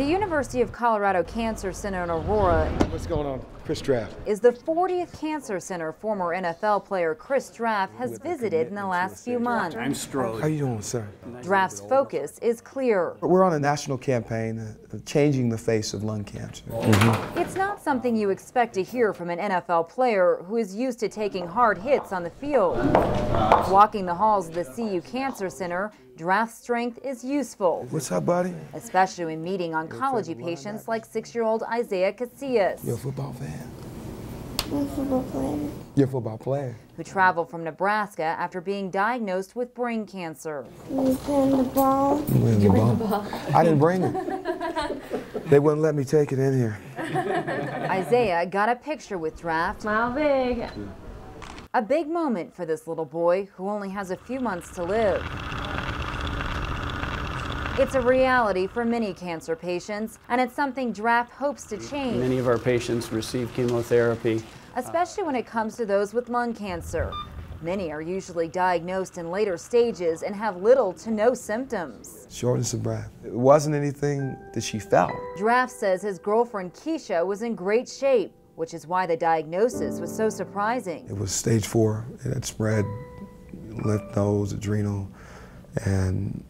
The University of Colorado Cancer Center in Aurora. What's going on? Chris Draft Is the 40th cancer center former NFL player Chris Draft has visited in the last few months. I'm Strode. How you doing, sir? Draft's focus is clear. We're on a national campaign changing the face of lung cancer. It's not something you expect to hear from an NFL player who is used to taking hard hits on the field. Walking the halls of the CU Cancer Center, Draft's strength is useful. What's up, buddy? Especially when meeting oncology patients like 6-year-old Isaiah Keasha. You're a football fan? I'm a football player. You're a football player? Who traveled from Nebraska after being diagnosed with brain cancer. You playing the ball? Did you bring the ball? I didn't bring it. They wouldn't let me take it in here. Isaiah got a picture with Draft. Smile big. A big moment for this little boy who only has a few months to live. It's a reality for many cancer patients, and it's something Draft hopes to change. Many of our patients receive chemotherapy. Especially when it comes to those with lung cancer. Many are usually diagnosed in later stages and have little to no symptoms. Shortness of breath. It wasn't anything that she felt. Draft says his girlfriend Keasha was in great shape, which is why the diagnosis was so surprising. It was stage 4. It had spread lymph nodes, adrenal, and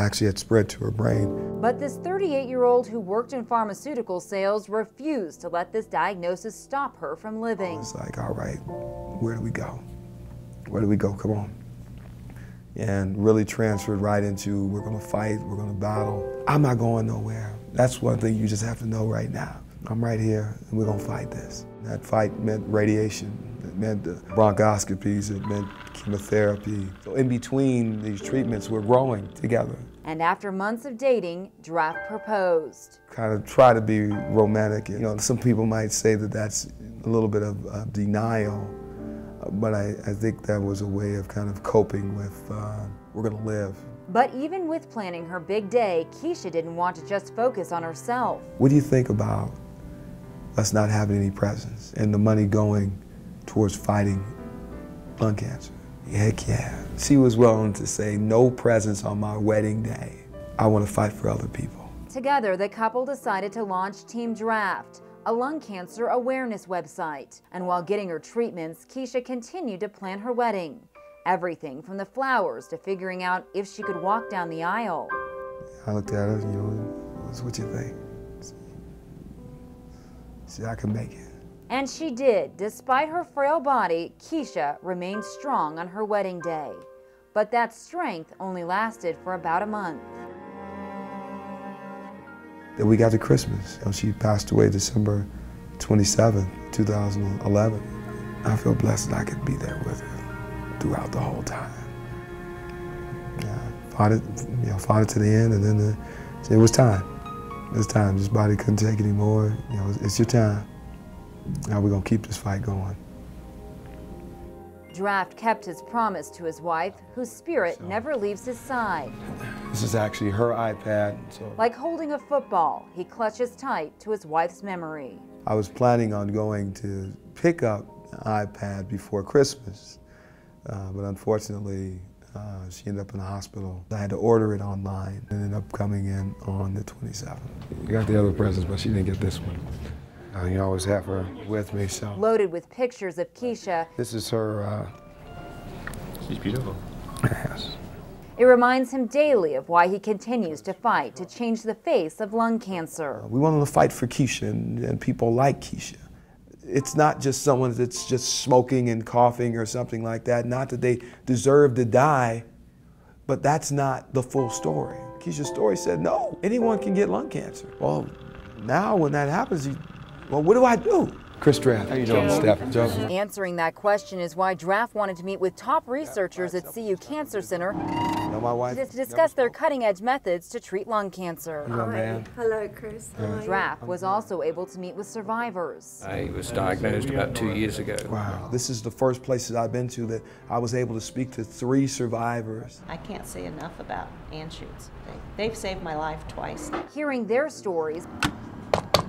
actually had spread to her brain. But this 38-year-old who worked in pharmaceutical sales refused to let this diagnosis stop her from living. It's like, all right, where do we go? Where do we go? Come on. And really transferred right into, we're gonna fight, we're gonna battle. I'm not going nowhere. That's one thing you just have to know right now. I'm right here, and we're gonna fight this. That fight meant radiation. It meant bronchoscopies, it meant chemotherapy. So in between these treatments, we're growing together. And after months of dating, Draft proposed. Kind of try to be romantic. You know, some people might say that that's a little bit of denial, but I think that was a way of kind of coping with, we're gonna live. But even with planning her big day, Keasha didn't want to just focus on herself. What do you think about us not having any presents and the money going towards fighting lung cancer? Heck yeah. She was willing to say no presents on my wedding day. I want to fight for other people. Together, the couple decided to launch Team Draft, a lung cancer awareness website. And while getting her treatments, Keasha continued to plan her wedding. Everything from the flowers to figuring out if she could walk down the aisle. I looked at her, you know, what you think? See, I can make it. And she did. Despite her frail body, Keasha remained strong on her wedding day. But that strength only lasted for about a month. Then we got to Christmas. You know, she passed away December 27, 2011. I feel blessed that I could be there with her throughout the whole time. Yeah, fought it to the end, and then it was time. It was time. This body couldn't take it anymore. You know, it's your time. Now we're gonna keep this fight going. Draft kept his promise to his wife, whose spirit never leaves his side. This is actually her iPad. So Like holding a football, he clutches tight to his wife's memory. I was planning on going to pick up an iPad before Christmas, but unfortunately, she ended up in the hospital. I had to order it online. It ended up coming in on the 27th. We got the other presents, but she didn't get this one. You always have her with me, so. Loaded with pictures of Keasha, This is her, She's beautiful. Yes. it reminds him daily of why he continues to fight to change the face of lung cancer. We wanted to fight for Keasha and people like Keasha. It's not just someone that's just smoking and coughing or something like that. Not that they deserve to die, but that's not the full story. Keasha's story said, no, anyone can get lung cancer. Well, now when that happens, well, what do I do? Chris Draft, how you doing, Steph? Joseph? Answering that question is why Draft wanted to meet with top researchers at CU Cancer Center Know my wife? to discuss their cutting-edge methods to treat lung cancer. Young man. Hello, Chris. How are you? Draft was also able to meet with survivors. I was diagnosed about 2 years ago. Wow, this is the first place that I've been to that I was able to speak to 3 survivors. I can't say enough about Anschutz. They've saved my life twice. Hearing their stories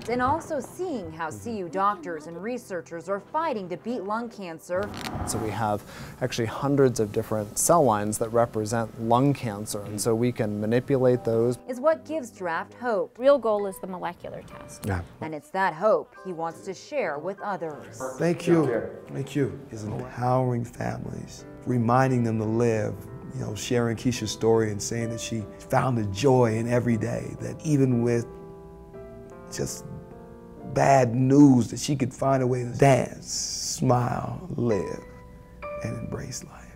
draft and also seeing how CU doctors and researchers are fighting to beat lung cancer. So we have actually hundreds of different cell lines that represent lung cancer, and so we can manipulate those. Is what gives Draft hope. Real goal is the molecular test. Yeah. And it's that hope he wants to share with others. Thank you. Thank you. Is empowering families, reminding them to live, you know, sharing Keasha's story and saying that she found the joy in every day, that even with just bad news, that she could find a way to dance, smile, live, and embrace life.